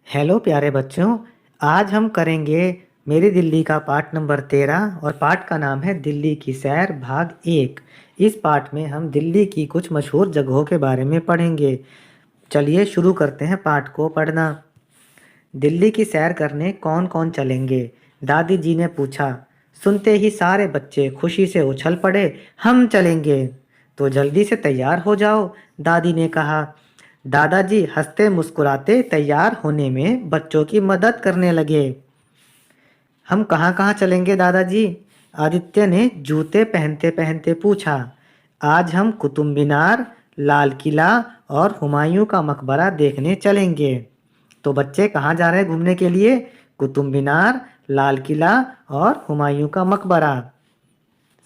Hello प्यारे बच्चों। आज हम करेंगे मेरी दिल्ली का पाठ नंबर 13 और पाठ का नाम है दिल्ली की सैर भाग 1। इस पाठ में हम दिल्ली की कुछ मशहूर जगहों के बारे में पढ़ेंगे। चलिए शुरू करते हैं पाठ को पढ़ना। दिल्ली की सैर करने कौन कौन चलेंगे? दादी जी ने पूछा। सुनते ही सारे बच्चे खुशी से उछल पड़े। हम चलेंगे। तो जल्दी से तैयार हो जाओ, दादी ने कहा। दादाजी हंसते मुस्कुराते तैयार होने में बच्चों की मदद करने लगे। हम कहाँ कहाँ चलेंगे दादाजी? आदित्य ने जूते पहनते पहनते पूछा। आज हम कुतुब मीनार, लाल किला और हुमायूं का मकबरा देखने चलेंगे। तो बच्चे कहाँ जा रहे हैं घूमने के लिए? कुतुब मीनार, लाल किला और हुमायूं का मकबरा।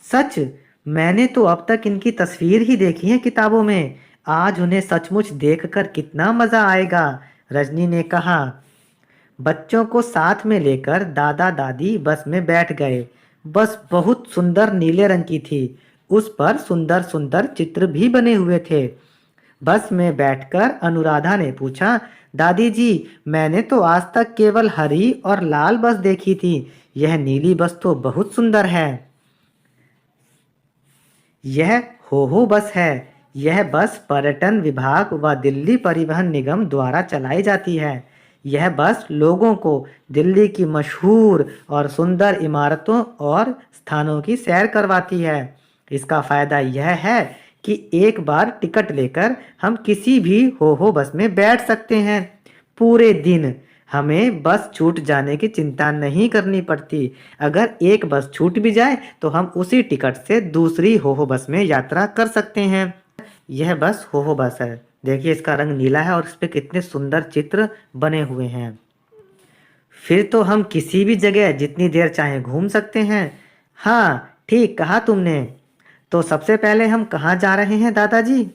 सच? मैंने तो अब तक इनकी तस्वीर ही देखी है किताबों में। आज उन्हें सचमुच देखकर कितना मजा आएगा, रजनी ने कहा। बच्चों को साथ में लेकर दादा दादी बस में बैठ गए। बस बहुत सुंदर नीले रंग की थी। उस पर सुंदर सुंदर चित्र भी बने हुए थे। बस में बैठकर अनुराधा ने पूछा, दादी जी, मैंने तो आज तक केवल हरी और लाल बस देखी थी। यह नीली बस तो बहुत सुंदर है। यह हो बस है। यह बस पर्यटन विभाग व दिल्ली परिवहन निगम द्वारा चलाई जाती है। यह बस लोगों को दिल्ली की मशहूर और सुंदर इमारतों और स्थानों की सैर करवाती है। इसका फायदा यह है कि एक बार टिकट लेकर हम किसी भी हो बस में बैठ सकते हैं। पूरे दिन हमें बस छूट जाने की चिंता नहीं करनी पड़ती। अगर एक बस छूट भी जाए तो हम उसी टिकट से दूसरी हो बस में यात्रा कर सकते हैं। यह बस हो बस है। देखिए इसका रंग नीला है और इस पे कितने सुंदर चित्र बने हुए हैं। फिर तो हम किसी भी जगह जितनी देर चाहे घूम सकते हैं। हाँ, ठीक कहा तुमने। तो सबसे पहले हम कहाँ जा रहे हैं दादाजी?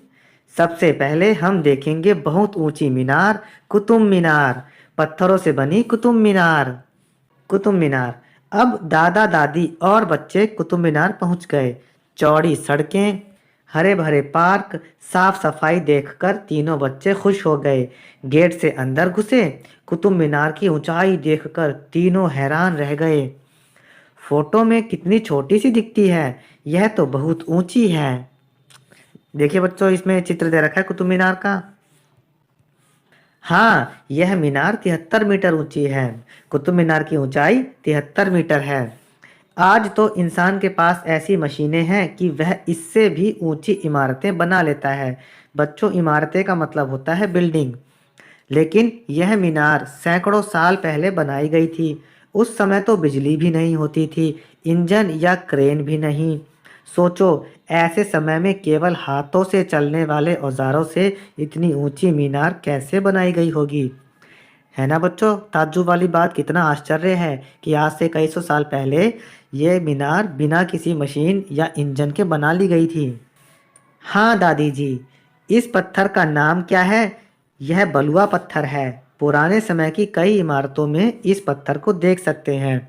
सबसे पहले हम देखेंगे बहुत ऊंची मीनार, कुतुब मीनार। पत्थरों से बनी कुतुब मीनार। कुतुब मीनार। अब दादा दादी और बच्चे कुतुब मीनार पहुंच गए। चौड़ी सड़कें, हरे भरे पार्क, साफ सफाई देखकर तीनों बच्चे खुश हो गए। गेट से अंदर घुसे। कुतुब मीनार की ऊंचाई देखकर तीनों हैरान रह गए। फोटो में कितनी छोटी सी दिखती है, यह तो बहुत ऊंची है। देखिए बच्चों, इसमें चित्र दे रखा है कुतुब मीनार का। हाँ, यह मीनार 73 मीटर ऊंची है। कुतुब मीनार की ऊंचाई 73 मीटर है। आज तो इंसान के पास ऐसी मशीनें हैं कि वह इससे भी ऊंची इमारतें बना लेता है। बच्चों, इमारतें का मतलब होता है बिल्डिंग। लेकिन यह मीनार सैकड़ों साल पहले बनाई गई थी। उस समय तो बिजली भी नहीं होती थी, इंजन या क्रेन भी नहीं। सोचो, ऐसे समय में केवल हाथों से चलने वाले औजारों से इतनी ऊंची मीनार कैसे बनाई गई होगी। है ना बच्चों? ताज्जुब वाली बात, कितना आश्चर्य है कि आज से कई सौ साल पहले ये मीनार बिना किसी मशीन या इंजन के बना ली गई थी। हाँ दादी जी, इस पत्थर का नाम क्या है? यह बलुआ पत्थर है। पुराने समय की कई इमारतों में इस पत्थर को देख सकते हैं।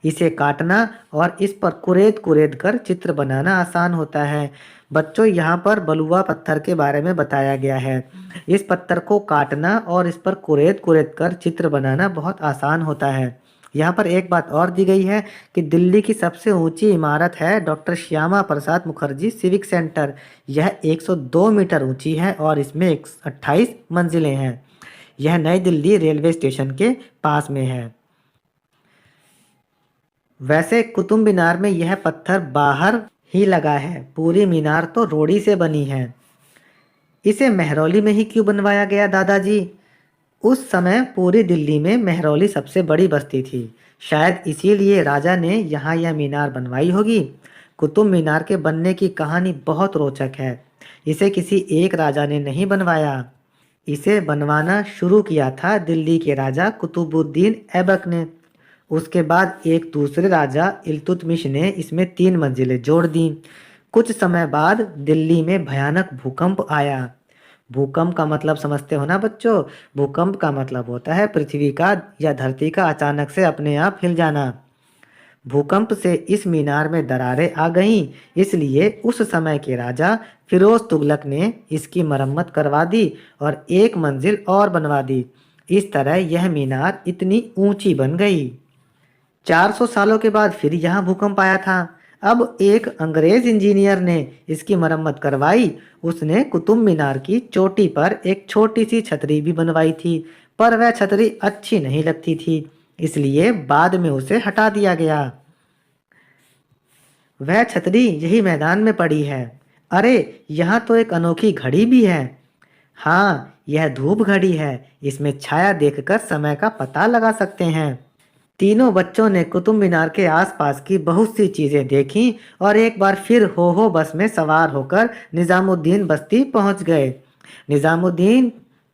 इसे काटना और इस पर कुरेद कुरेद कर चित्र बनाना आसान होता है। बच्चों, यहाँ पर बलुआ पत्थर के बारे में बताया गया है। इस पत्थर को काटना और इस पर कुरेद कुरेद कर चित्र बनाना बहुत आसान होता है। यहाँ पर एक बात और दी गई है कि दिल्ली की सबसे ऊंची इमारत है doctor Shyama Prasad Mukherjee civic centre. यह 102 मीटर ऊंची है और इसमें 28 मंजिलें हैं। यह नई दिल्ली रेलवे स्टेशन के पास में है। वैसे कुतुब मीनार में यह पत्थर बाहर ही लगा है, पूरी मीनार तो रोड़ी से बनी है। इसे मेहरौली में ही क्यों बनवाया गया दादाजी? उस समय पूरी दिल्ली में मेहरौली सबसे बड़ी बस्ती थी। शायद इसीलिए राजा ने यहाँ यह मीनार बनवाई होगी। कुतुब मीनार के बनने की कहानी बहुत रोचक है। इसे किसी एक राजा ने नहीं बनवाया। इसे बनवाना शुरू किया था दिल्ली के राजा कुतुबुद्दीन ऐबक ने। उसके बाद एक दूसरे राजा इल्तुतमिश ने इसमें 3 मंजिलें जोड़ दी। कुछ समय बाद दिल्ली में भयानक भूकंप आया। भूकंप का मतलब समझते हो ना बच्चों? भूकंप का मतलब होता है पृथ्वी का या धरती का अचानक से अपने आप हिल जाना। भूकंप से इस मीनार में दरारें आ गईं, इसलिए उस समय के राजा फिरोज तुगलक ने इसकी मरम्मत करवा दी और एक मंजिल और बनवा दी। इस तरह यह मीनार इतनी ऊंची बन गई। 400 सालों के बाद फिर यहाँ भूकंप आया था। अब एक अंग्रेज इंजीनियर ने इसकी मरम्मत करवाई। उसने कुतुब मीनार की चोटी पर एक छोटी सी छतरी भी बनवाई थी, पर वह छतरी अच्छी नहीं लगती थी, इसलिए बाद में उसे हटा दिया गया। वह छतरी यही मैदान में पड़ी है। अरे, यहाँ तो एक अनोखी घड़ी भी है। हाँ, यह धूप घड़ी है। इसमें छाया देखकर समय का पता लगा सकते हैं। तीनों बच्चों ने कुतुब मीनार के आसपास की बहुत सी चीजें देखीं और एक बार फिर हो बस में सवार होकर निजामुद्दीन बस्ती पहुंच गए। निजामुद्दीन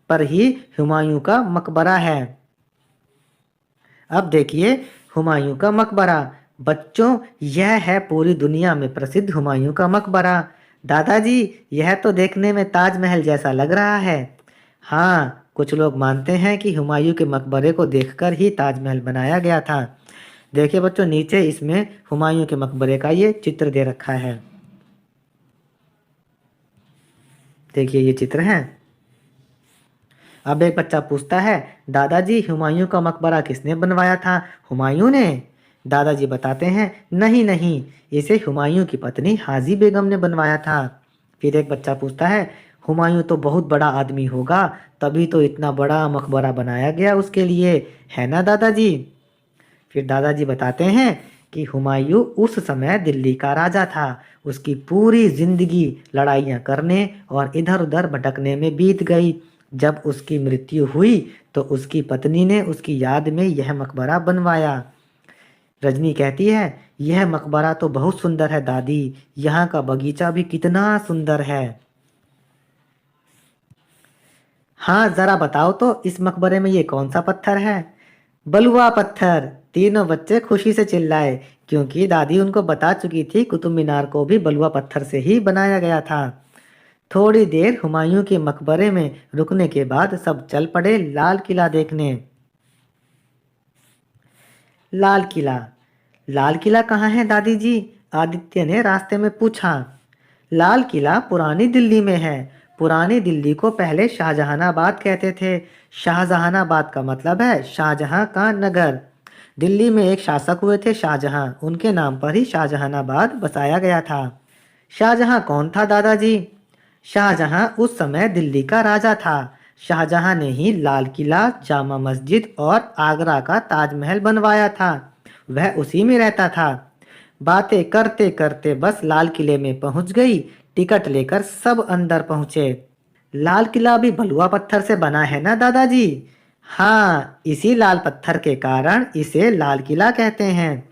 पर ही हुमायूं का मकबरा है। अब देखिए हुमायूं का मकबरा। बच्चों, यह है पूरी दुनिया में प्रसिद्ध हुमायूं का मकबरा। दादाजी, यह तो देखने में ताजमहल जैसा लग रहा है। हाँ, कुछ लोग मानते हैं कि हुमायूं के मकबरे को देखकर ही ताजमहल बनाया गया था। देखिए बच्चों, नीचे इसमें हुमायूं के मकबरे का ये चित्र दे रखा है। देखिए ये चित्र है। अब एक बच्चा पूछता है, दादाजी हुमायूं का मकबरा किसने बनवाया था? हुमायूं ने? दादाजी बताते हैं, नहीं नहीं, इसे हुमायूं की पत्नी हाजी बेगम ने बनवाया था। फिर एक बच्चा पूछता है, हुमायूं तो बहुत बड़ा आदमी होगा, तभी तो इतना बड़ा मकबरा बनाया गया उसके लिए, है ना दादाजी? फिर दादाजी बताते हैं कि हुमायूं उस समय दिल्ली का राजा था। उसकी पूरी जिंदगी लड़ाइयाँ करने और इधर उधर भटकने में बीत गई। जब उसकी मृत्यु हुई तो उसकी पत्नी ने उसकी याद में यह मकबरा बनवाया। रजनी कहती है, यह मकबरा तो बहुत सुंदर है दादी, यहाँ का बगीचा भी कितना सुंदर है। हाँ, जरा बताओ तो इस मकबरे में ये कौन सा पत्थर है? बलुआ पत्थर। तीनों बच्चे खुशी से चिल्लाए, क्योंकि दादी उनको बता चुकी थी कुतुब मीनार को भी बलुआ पत्थर से ही बनाया गया था। थोड़ी देर हुमायूं के मकबरे में रुकने के बाद सब चल पड़े लाल किला देखने। लाल किला। लाल किला कहाँ है दादी जी? आदित्य ने रास्ते में पूछा। लाल किला पुरानी दिल्ली में है। पुरानी दिल्ली को पहले शाहजहानाबाद कहते थे। शाहजहानाबाद का मतलब है शाहजहां का नगर। दिल्ली में एक शासक हुए थे शाहजहां, उनके नाम पर ही शाहजहानाबाद बसाया गया था। शाहजहां कौन था दादाजी? शाहजहां उस समय दिल्ली का राजा था। शाहजहां ने ही लाल किला, जामा मस्जिद और आगरा का ताजमहल बनवाया था। वह उसी में रहता था। बातें करते करते बस लाल किले में पहुंच गई। टिकट लेकर सब अंदर पहुंचे। लाल किला भी बलुआ पत्थर से बना है ना दादाजी? हाँ, इसी लाल पत्थर के कारण इसे लाल किला कहते हैं।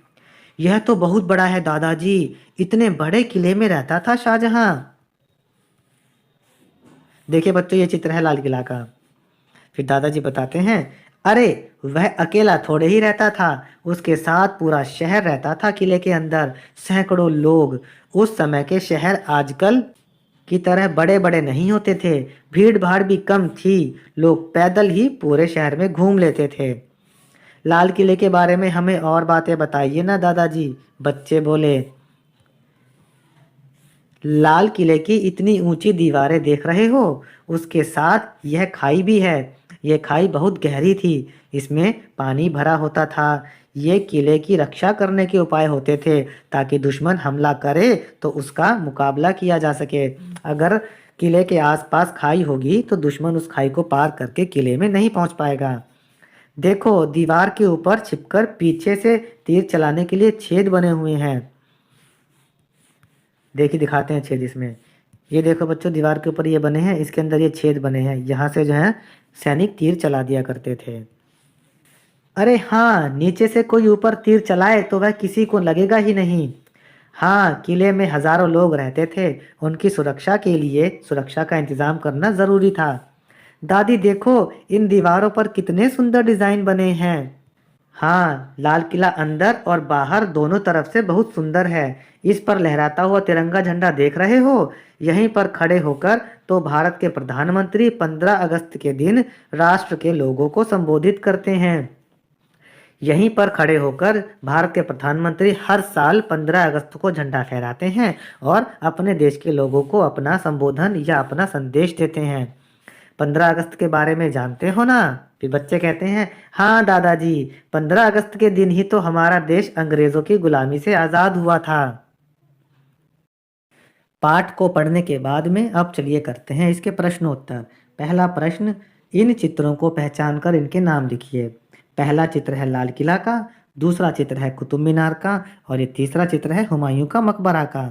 यह तो बहुत बड़ा है दादाजी, इतने बड़े किले में रहता था शाहजहां। देखिए बच्चों, ये चित्र है लाल किला का। फिर दादाजी बताते हैं, अरे वह अकेला थोड़े ही रहता था, उसके साथ पूरा शहर रहता था किले के अंदर, सैकड़ों लोग। उस समय के शहर आजकल की तरह बड़े बड़े नहीं होते थे, भीड़ भाड़ भी कम थी, लोग पैदल ही पूरे शहर में घूम लेते थे। लाल किले के बारे में हमें और बातें बताइए ना दादाजी, बच्चे बोले। लाल किले की इतनी ऊंची दीवारें देख रहे हो, उसके साथ यह खाई भी है। यह खाई बहुत गहरी थी, इसमें पानी भरा होता था। ये किले की रक्षा करने के उपाय होते थे, ताकि दुश्मन हमला करे तो उसका मुकाबला किया जा सके। अगर किले के आसपास खाई होगी तो दुश्मन उस खाई को पार करके किले में नहीं पहुंच पाएगा। देखो, दीवार के ऊपर छिपकर पीछे से तीर चलाने के लिए छेद बने हुए हैं। देखिए दिखाते हैं छेद इसमें। ये देखो बच्चों, दीवार के ऊपर ये बने हैं, इसके अंदर ये छेद बने हैं, यहाँ से जो है सैनिक तीर चला दिया करते थे। अरे हाँ, नीचे से कोई ऊपर तीर चलाए तो वह किसी को लगेगा ही नहीं। हाँ, किले में हजारों लोग रहते थे, उनकी सुरक्षा के लिए सुरक्षा का इंतजाम करना जरूरी था। दादी देखो, इन दीवारों पर कितने सुंदर डिजाइन बने हैं। हाँ, लाल किला अंदर और बाहर दोनों तरफ से बहुत सुंदर है। इस पर लहराता हुआ तिरंगा झंडा देख रहे हो? यहीं पर खड़े होकर तो भारत के प्रधानमंत्री 15 अगस्त के दिन राष्ट्र के लोगों को संबोधित करते हैं। यहीं पर खड़े होकर भारत के प्रधानमंत्री हर साल 15 अगस्त को झंडा फहराते हैं और अपने देश के लोगों को अपना संबोधन या अपना संदेश देते हैं। 15 अगस्त के बारे में जानते हो ना? फिर बच्चे कहते हैं, हाँ दादाजी, 15 अगस्त के दिन ही तो हमारा देश अंग्रेजों की गुलामी से आज़ाद हुआ था। पाठ को पढ़ने के बाद में अब चलिए करते हैं इसके प्रश्नोत्तर। पहला प्रश्न, इन चित्रों को पहचान कर इनके नाम लिखिए। पहला चित्र है लाल किला का, दूसरा चित्र है कुतुब मीनार का और ये तीसरा चित्र है हुमायूं का मकबरा का।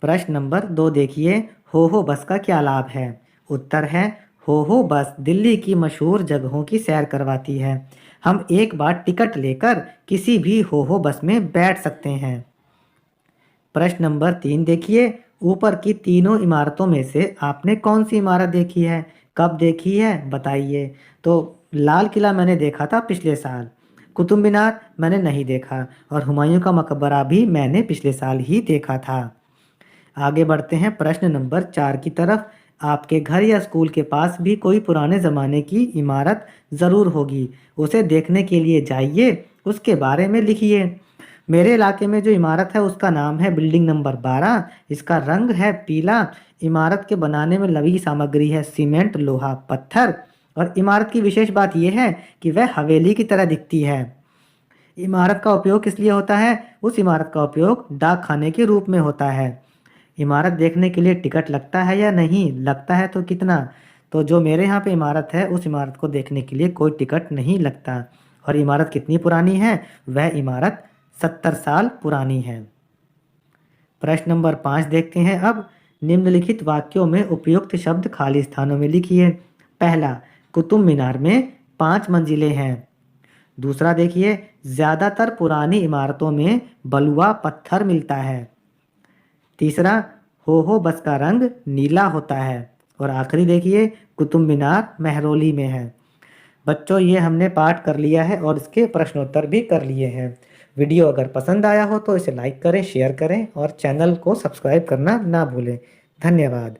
प्रश्न नंबर 2 देखिए, हो बस का क्या लाभ है? उत्तर है, हो बस दिल्ली की मशहूर जगहों की सैर करवाती है। हम एक बार टिकट लेकर किसी भी हो बस में बैठ सकते हैं। प्रश्न नंबर 3 देखिए, ऊपर की तीनों इमारतों में से आपने कौन सी इमारत देखी है? कब देखी है बताइए। तो लाल किला मैंने देखा था पिछले साल, कुतुब मीनार मैंने नहीं देखा और हुमायूं का मकबरा भी मैंने पिछले साल ही देखा था। आगे बढ़ते हैं प्रश्न नंबर 4 की तरफ। आपके घर या स्कूल के पास भी कोई पुराने ज़माने की इमारत ज़रूर होगी। उसे देखने के लिए जाइए, उसके बारे में लिखिए। मेरे इलाके में जो इमारत है उसका नाम है बिल्डिंग नंबर 12। इसका रंग है पीला। इमारत के बनाने में लगी सामग्री है सीमेंट, लोहा, पत्थर और इमारत की विशेष बात यह है कि वह हवेली की तरह दिखती है। इमारत का उपयोग किस लिए होता है? उस इमारत का उपयोग डाक खाने के रूप में होता है। इमारत देखने के लिए टिकट लगता है या नहीं? लगता है तो कितना? तो जो मेरे यहाँ पे इमारत है उस इमारत को देखने के लिए कोई टिकट नहीं लगता। और इमारत कितनी पुरानी है? वह इमारत 70 साल पुरानी है। प्रश्न नंबर 5 देखते हैं अब। निम्नलिखित वाक्यों में उपयुक्त शब्द खाली स्थानों में लिखिए। पहला, कुतुब मीनार में 5 मंजिलें हैं। दूसरा देखिए, ज़्यादातर पुरानी इमारतों में बलुआ पत्थर मिलता है। तीसरा, हो बस का रंग नीला होता है। और आखिरी देखिए, कुतुब मीनार महरौली में है। बच्चों, ये हमने पाठ कर लिया है और इसके प्रश्नोत्तर भी कर लिए हैं। वीडियो अगर पसंद आया हो तो इसे लाइक करें, शेयर करें और चैनल को सब्सक्राइब करना ना भूलें। धन्यवाद।